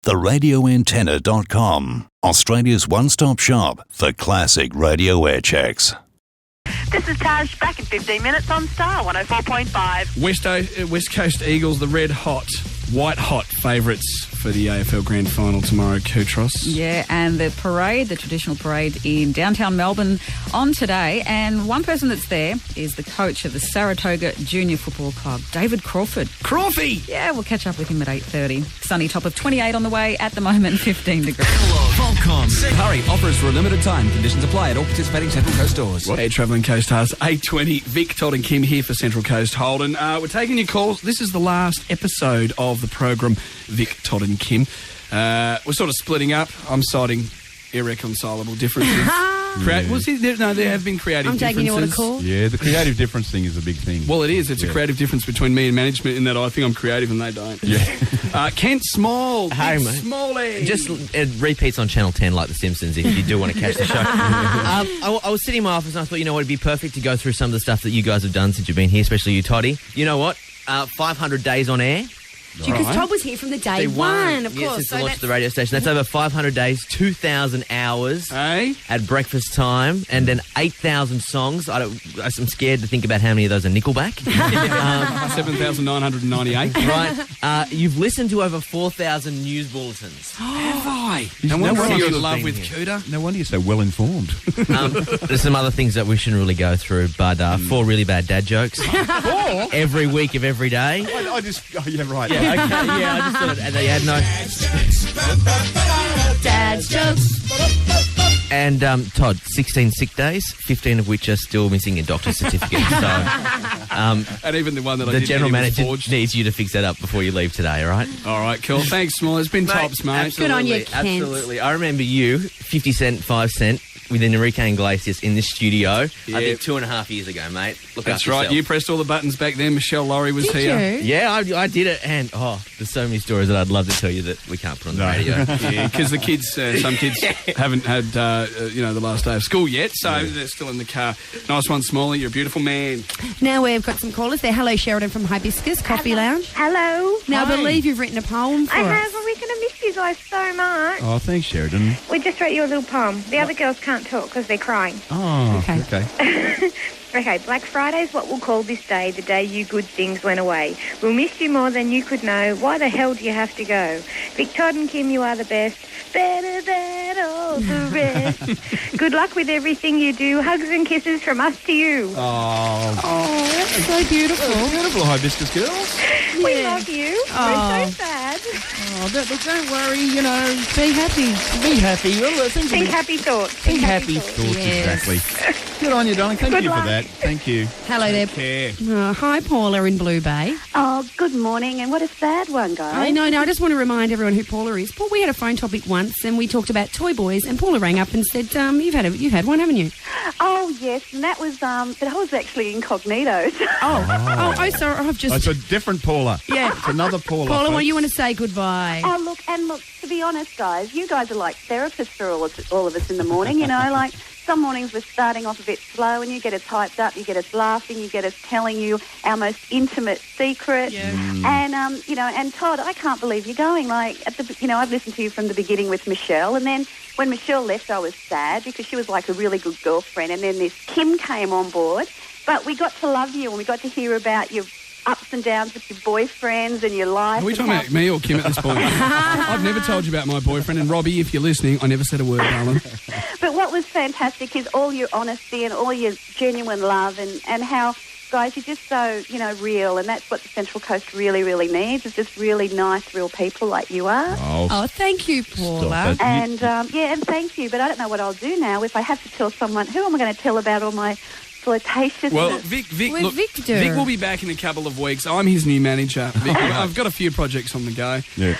theradioantenna.com, Australia's one-stop shop for classic radio air checks. This is Taj, back in 15 minutes on Star 104.5. West Coast Eagles, the red hot, white hot favourites for the AFL Grand Final tomorrow, Koutros. Yeah, and the parade, the traditional parade in downtown Melbourne on today. And one person that's there is the coach of the Saratoga Junior Football Club, David Crawford. Crawfy! Yeah, we'll catch up with him at 8:30. Sunny top of 28 on the way, at the moment 15 degrees. Volcom. Hurry, offers for a limited time. Conditions apply at all participating Central Coast stores. Hey, travelling Coast Stars, 8:20. Vic, Todd and Kim here for Central Coast Holden. We're taking your calls. This is the last episode of the program, Vic, Todd and Kim. We're sort of splitting up. I'm citing irreconcilable differences. There have been creative differences. I'm taking you on a call. Yeah, the creative difference thing is a big thing. Well, it is. It's a creative difference between me and management in that I think I'm creative and they don't. Yeah. Kent Small. Hey, mate. Smalley. Just it repeats on Channel 10 like The Simpsons if you do want to catch the show. I was sitting in my office and I thought, you know what, it'd be perfect to go through some of the stuff that you guys have done since you've been here, especially you, Toddy. You know what? 500 days on air. Because Todd was here from the day one, of course. Since the launch of the radio station. That's over 500 days, 2,000 hours at breakfast time, and then 8,000 songs. I'm scared to think about how many of those are Nickelback. 7,998. Right. You've listened to over 4,000 news bulletins. Have I? No wonder you're in you've love been with here. Cooter. No wonder you're so well informed. There's some other things that we shouldn't really go through, but 4 really bad dad jokes. 4? Every week of every day. I just... Oh, yeah, right. Yeah, okay, yeah, I just thought they had no... Dad's jokes. And, Todd, 16 sick days, 15 of which are still missing a doctor's certificate. So, and even the one that I the did general manager forged. needs you to fix that up before you leave today, all right? All right, cool. Thanks, Small. It's been tops, mate. Good on you, Kent. Absolutely. I remember you, 50 cent, 5 cent, with Enrique Iglesias in this studio, Yeah. I think 2.5 years ago, mate. Look That's after right. yourself. You pressed all the buttons back then. Michelle Laurie was Did here. you? Yeah, I did it, and there's so many stories that I'd love to tell you that we can't put on the radio. Yeah, because the kids, some kids haven't had, the last day of school yet, so they're still in the car. Nice one, Smalley. You're a beautiful man. Now we've got some callers there. Hello, Sheridan from Hibiscus Coffee Lounge. Hello. Now, I Hi. believe you've written a poem for I us. have. Well, we're going to miss you guys so much. Oh, thanks, Sheridan. We just wrote you a little poem. The other girls can't talk because they're crying. Oh, Okay. Okay, Black Friday's what we'll call this day, the day you good things went away. We'll miss you more than you could know. Why the hell do you have to go? Vic Todd and Kim, you are the best. Better than all the rest. Good luck with everything you do. Hugs and kisses from us to you. Oh, That's so beautiful. beautiful Hibiscus girls. We love you. We're so sad. Oh, don't worry, Be happy. be happy. Well, things will Think be happy thoughts. think happy thoughts. thoughts, Yes. exactly. Good on you, darling. Thank Good you luck. for that. Thank you. Hello there. Care. Hi, Paula in Blue Bay. Oh, good morning, and what a sad one, guys. I know. I just want to remind everyone who Paula is. Paul, we had a phone topic once, and we talked about toy boys, and Paula rang up and said, "You've had one, haven't you?" Oh, yes, and that was, but I was actually incognito. Oh, sorry. I've just. It's a different Paula. Yeah. It's another Paula. Paula, folks. you want to say goodbye? Oh, look, to be honest, guys, you guys are like therapists for all of us in the morning, like some mornings we're starting off a bit slow and you get us hyped up, you get us laughing, you get us telling you our most intimate secret. Yeah. And, and Todd, I can't believe you're going. Like, I've listened to you from the beginning with Michelle, and then when Michelle left, I was sad because she was like a really good girlfriend, and then this Kim came on board. But we got to love you and we got to hear about your ups and downs with your boyfriends and your life. Are we talking about me or Kim at this point? I've never told you about my boyfriend. And Robbie, if you're listening, I never said a word, darling. But what was fantastic is all your honesty and all your genuine love and how, guys, you're just so, real. And that's what the Central Coast really, really needs, is just really nice, real people like you are. Oh, thank you, Paula. Stop that. And, and thank you. But I don't know what I'll do now if I have to tell someone. Who am I going to tell about all my flirtatiousness? Well, Vic, With look, Victor. Vic will be back in a couple of weeks. I'm his new manager. Vic, I've got a few projects on the go. Yeah.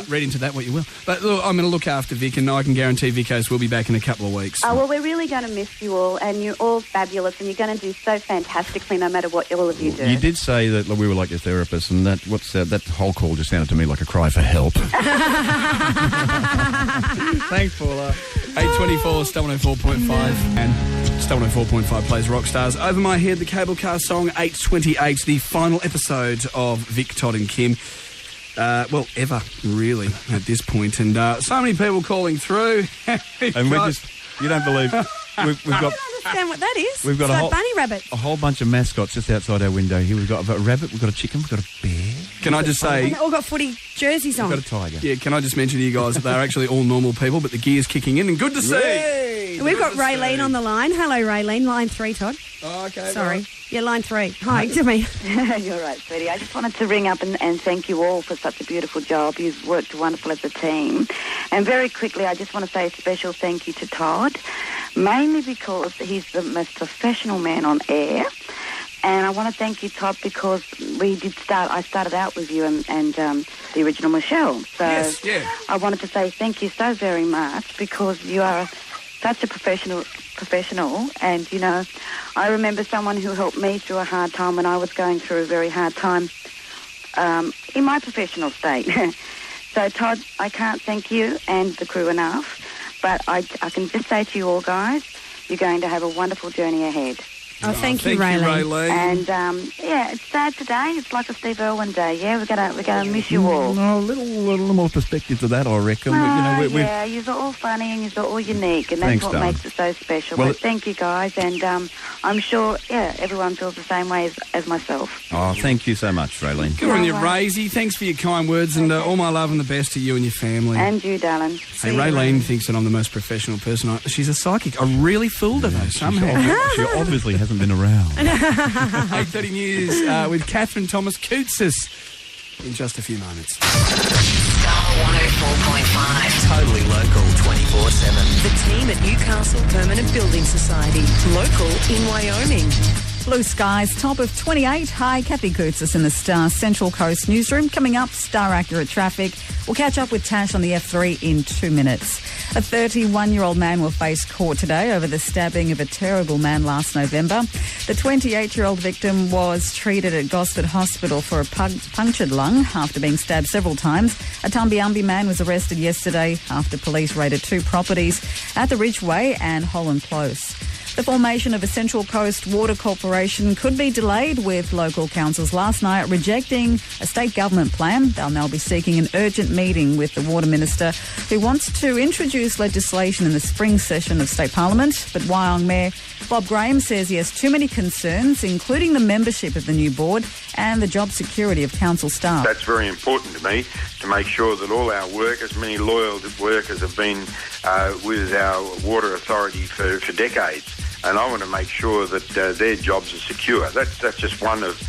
Read into that what you will. But look, I'm going to look after Vic, and I can guarantee Vicos will be back in a couple of weeks. well, we're really going to miss you all, and you're all fabulous, and you're going to do so fantastically no matter what all of you do. You did say that we were like your therapist, and that whole call just sounded to me like a cry for help. Thanks, Paula. 824, Star 104.5, and Star 104.5 plays Rockstars. Over my head, the cable car song 828, the final episode of Vic, Todd and Kim. ever, really, at this point. And so many people calling through. And you don't believe, we've got... Understand what that is? We've got it's like bunny rabbit. a whole bunch of mascots just outside our window here. We've got a rabbit, we've got a chicken, we've got a bear. Can I just say... And they all got footy jerseys on. We've got a tiger. Yeah, can I just mention to you guys that they're actually all normal people, but the gear's kicking in, and good to see. Yay! We've got Raylene on the line. Hello, Raylene. Line 3, Todd. Oh, okay. Sorry. Right. Yeah, line 3. Hi, to me. You're right, sweetie. I just wanted to ring up and thank you all for such a beautiful job. You've worked wonderful as a team. And very quickly, I just want to say a special thank you to Todd, mainly because he's the most professional man on air. And I want to thank you, Todd, because I started out with you and the original Michelle. So yes, yeah. I wanted to say thank you so very much because you are such a professional, and, you know, I remember someone who helped me through a hard time when I was going through a very hard time in my professional state. So, Todd, I can't thank you and the crew enough, but I can just say to you all, guys, you're going to have a wonderful journey ahead. Oh, thank you, Raylene. And it's sad today. It's like a Steve Irwin day. Yeah, we're gonna miss you all. No, a little more perspective to that, I reckon. You're all funny and you're all unique, and that's Thanks, what darling. makes it so special. Well, but thank you, guys, and I'm sure, everyone feels the same way as myself. Oh, thank you so much, Raylene. Good on you, Razy. Thanks for your kind words, and all my love and the best to you and your family. And you, darling. Hey, Raylene thinks that I'm the most professional person. She's a psychic. I really fooled her, though, somehow. She obviously hasn't been around. 8:30 News with Catherine Thomas Coutsis in just a few moments. Star 104.5. Totally local 24/7. The team at Newcastle Permanent Building Society. Local in Wyoming. Blue skies, top of 28. Hi, Kathy Coutsis in the Star Central Coast newsroom. Coming up, Star Accurate Traffic. We'll catch up with Tash on the F3 in 2 minutes. A 31-year-old man will face court today over the stabbing of a terrible man last November. The 28-year-old victim was treated at Gosford Hospital for a punctured lung after being stabbed several times. A Tumbiumbi man was arrested yesterday after police raided 2 properties at the Ridgeway and Holland Close. The formation of a Central Coast Water Corporation could be delayed, with local councils last night rejecting a state government plan. They'll now be seeking an urgent meeting with the Water Minister, who wants to introduce legislation in the spring session of State Parliament. But Wyong Mayor Bob Graham says he has too many concerns, including the membership of the new board and the job security of council staff. That's very important to me, to make sure that all our workers, many loyal workers, have been with our water authority for decades. And I want to make sure that their jobs are secure. That's just one of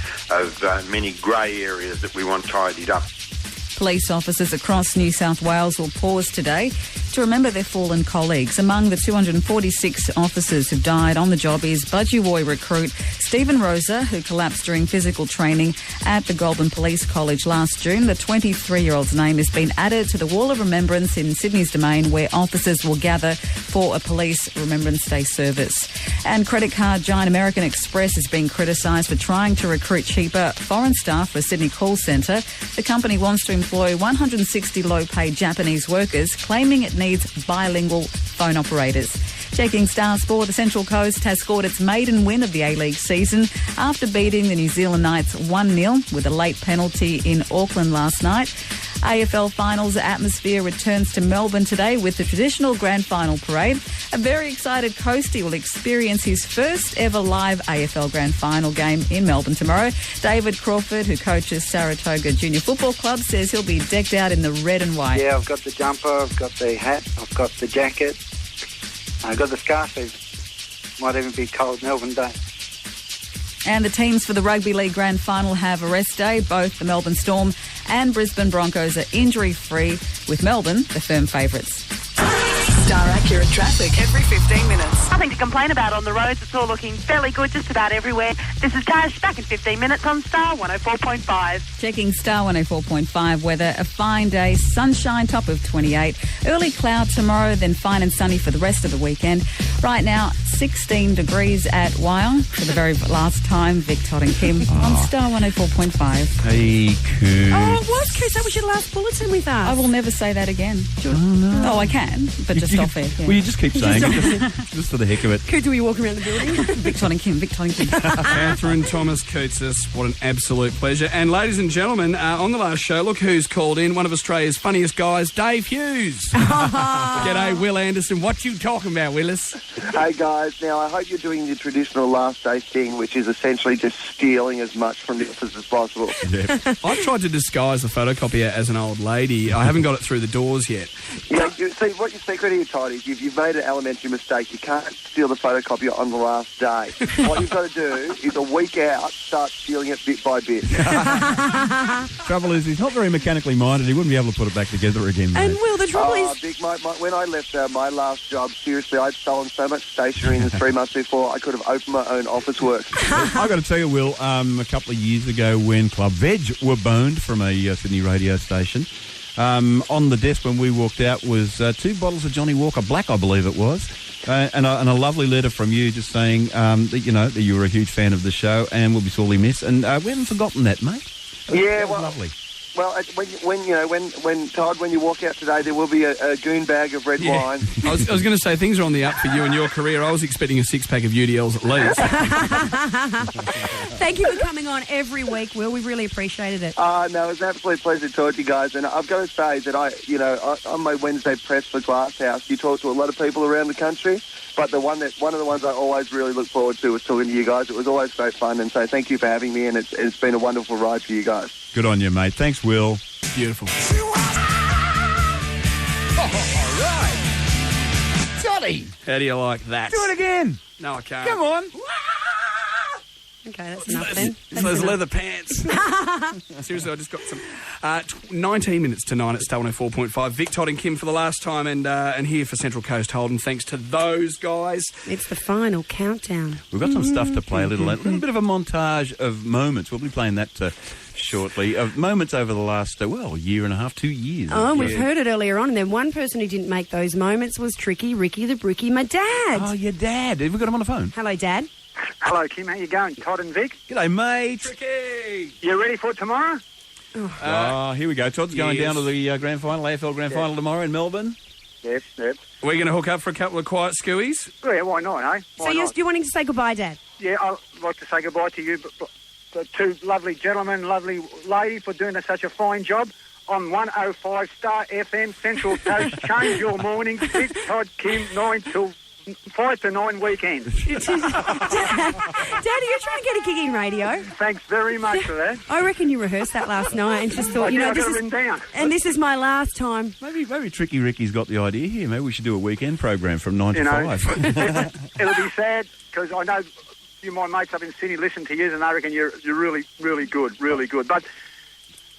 many grey areas that we want tidied up. Police officers across New South Wales will pause today to remember their fallen colleagues. Among the 246 officers who've died on the job is Budgewoi recruit Stephen Rosa, who collapsed during physical training at the Goulburn Police College last June. The 23-year-old's name has been added to the Wall of Remembrance in Sydney's Domain, where officers will gather for a Police Remembrance Day service. And credit card giant American Express is being criticised for trying to recruit cheaper foreign staff for a Sydney call centre. The company wants to employ 160 low-paid Japanese workers, claiming it needs bilingual phone operators. Checking Star Sport, the Central Coast has scored its maiden win of the A-League season after beating the New Zealand Knights 1-0 with a late penalty in Auckland last night. AFL Finals atmosphere returns to Melbourne today with the traditional grand final parade. A very excited Coastie will experience his first ever live AFL grand final game in Melbourne tomorrow. David Crawford, who coaches Saratoga Junior Football Club, says he'll be decked out in the red and white. Yeah, I've got the jumper, I've got the hat, I've got the jacket, I've got the scarf even. Might even be cold Melbourne day. And the teams for the Rugby League Grand Final have a rest day. Both the Melbourne Storm and Brisbane Broncos are injury-free, with Melbourne the firm favourites. Star Accurate Traffic every 15 minutes. Nothing to complain about on the roads. It's all looking fairly good just about everywhere. This is Tash, back in 15 minutes on Star 104.5. Checking Star 104.5 weather. A fine day, sunshine, top of 28. Early cloud tomorrow, then fine and sunny for the rest of the weekend. Right now, 16 degrees at Wyong. For the very last time, Vic Todd and Kim on Star 104.5. Hey, Coos. Oh, it was, Coos. That was your last bulletin with us. I will never say that again. Oh, I can, but just off air. Yeah. Well, you just keep saying it, just for the heck of it. Coots, will you walk around the building? Vic Todd and Kim, Vic Todd and Kim. Catherine Thomas Coutsis, what an absolute pleasure. And ladies and gentlemen, on the last show, look who's called in, one of Australia's funniest guys, Dave Hughes. G'day, Will Anderson. What you talking about, Willis? Hey, guys. Now, I hope you're doing your traditional last day thing, which is essentially just stealing as much from the office as possible. Yeah. I've tried to disguise the photocopier as an old lady. I haven't got it through the doors yet. Yeah, see, what your secret here, Todd, is you've made an elementary mistake. You can't steal the photocopier on the last day. What you've got to do is a week out, start stealing it bit by bit. Trouble is, he's not very mechanically minded. He wouldn't be able to put it back together again, mate. And Will, the trouble is... Vic, when I left my last job, seriously, I'd stolen so much stationery in the 3 months before I could have opened my own office work. I've got to tell you, Will, a couple of years ago when Club Veg were boned from a Sydney radio station, on the desk when we walked out was 2 bottles of Johnny Walker Black, I believe it was, and a lovely letter from you just saying that, you know, that you were a huge fan of the show and will be sorely missed. And we haven't forgotten that, mate. Yeah, well, lovely. Well, when Todd, when you walk out today, there will be a goon bag of red wine. I was going to say, things are on the up for you and your career. I was expecting a 6-pack of UDLs at least. Thank you for coming on every week, Will. We really appreciated it. No, it was an absolute pleasure to talk to you guys. And I've got to say that on my Wednesday press for Glasshouse, you talk to a lot of people around the country. But one of the ones I always really look forward to was talking to you guys. It was always great fun, and so thank you for having me, and it's been a wonderful ride for you guys. Good on you, mate. Thanks, Will. Beautiful. All right. Johnny! How do you like that? Do it again. No, I can't. Come on. Okay, that's enough then. It's those leather pants. Seriously, I just got some. 19 minutes to 9 at Star 104.5. Vic, Todd and Kim for the last time, and here for Central Coast Holden. Thanks to those guys. It's the final countdown. We've got some stuff to play, a little bit of a montage of moments. We'll be playing that shortly. Of moments over the last, year and a half, 2 years. Oh, we've heard it earlier on. And then one person who didn't make those moments was Tricky Ricky the Bricky, my dad. Oh, your dad. Have we got him on the phone? Hello, Dad. Hello, Kim. How you going? Todd and Vic? G'day, mate. Tricky. You ready for tomorrow? Here we go. Todd's going down to the grand final, AFL grand final tomorrow in Melbourne. Yep. We're going to hook up for a couple of quiet skewies? Yeah, why not, eh? You're wanting to say goodbye, Dad? Yeah, I'd like to say goodbye to you, but 2 lovely gentlemen, lovely lady for doing such a fine job on 105 Star FM Central Coast. Change your mornings. Vic, Todd, Kim, 5 to 9 weekends. Dad, are you trying to get a gig in radio? Thanks very much for that. I reckon you rehearsed that last night and just thought, this is my last time. Maybe Tricky Ricky's got the idea here. Maybe we should do a weekend program from 9 to 5. It'll be sad because I know you, my mates up in Sydney, listen to you and I reckon you're really, really good, really good. But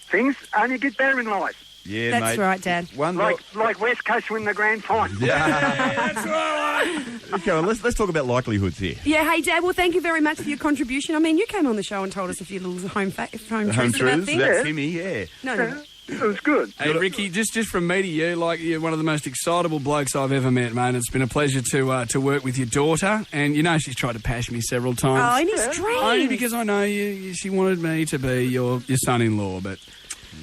things only get better in life. Yeah, that's mate. right, Dad. Like West Coast win the grand final. Yeah, that's right. Okay, well, let's talk about likelihoods here. Yeah, hey, Dad, well, thank you very much for your contribution. I mean, you came on the show and told us a few little home truths about things. That's Timmy, yeah. No. It was good. Hey, Ricky, just from me to you, you're one of the most excitable blokes I've ever met, mate. It's been a pleasure to work with your daughter, and she's tried to pash me several times. Oh, in his dreams. Only because I know she wanted me to be your son-in-law, but...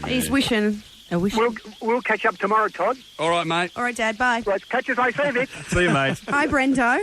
He's wishing... We'll catch up tomorrow, Todd. All right, mate. All right, Dad, bye. Right, catch us later, Vic. See you, mate. Hi, Brendo.